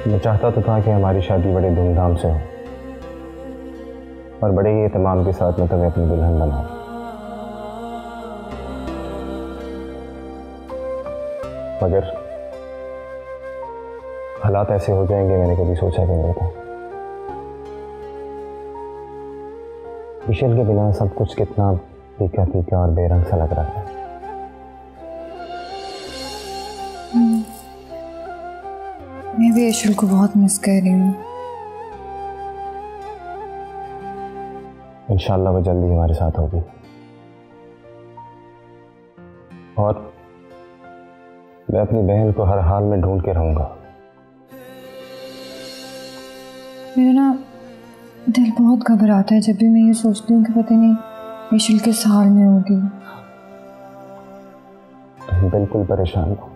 मैं चाहता तो था कि हमारी शादी बड़े धूमधाम से हो और बड़े ही एहतमाम के साथ मैं तुम्हें अपनी दुल्हन बनाऊं, मगर हालात ऐसे हो जाएंगे मैंने कभी सोचा भी नहीं था। मिशेल के बिना सब कुछ कितना फीका फीका और बेरंग सा लग रहा है। मैं भी इशल को बहुत मिस कर रही हूँ। इंशाल्लाह वो जल्दी हमारे साथ होगी और मैं अपनी बहन को हर हाल में ढूंढ के रहूंगा। मेरा ना दिल बहुत घबराता है जब भी मैं ये सोचती हूँ कि पता नहीं इशल किस हाल में होगी। तुम बिल्कुल परेशान हो,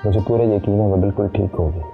मुझे पूरा यकीन है वो बिल्कुल ठीक होगी।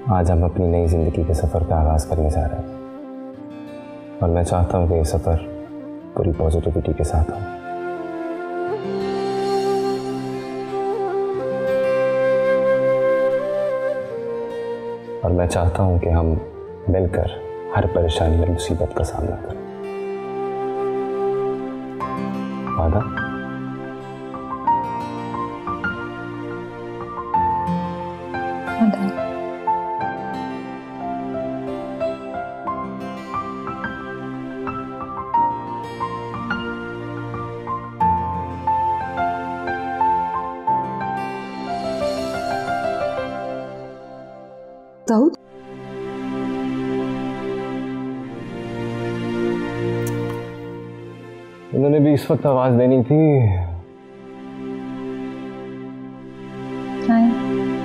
आज हम अपनी नई जिंदगी के सफर का आगाज करने जा रहे हैं और मैं चाहता हूं कि ये सफर पूरी पॉजिटिविटी के साथ हो। और मैं चाहता हूं कि हम मिलकर हर परेशानी और मुसीबत का सामना करें। वादा? वादा। दाऊद, इन्होंने भी इस वक्त आवाज देनी थी। हाँ।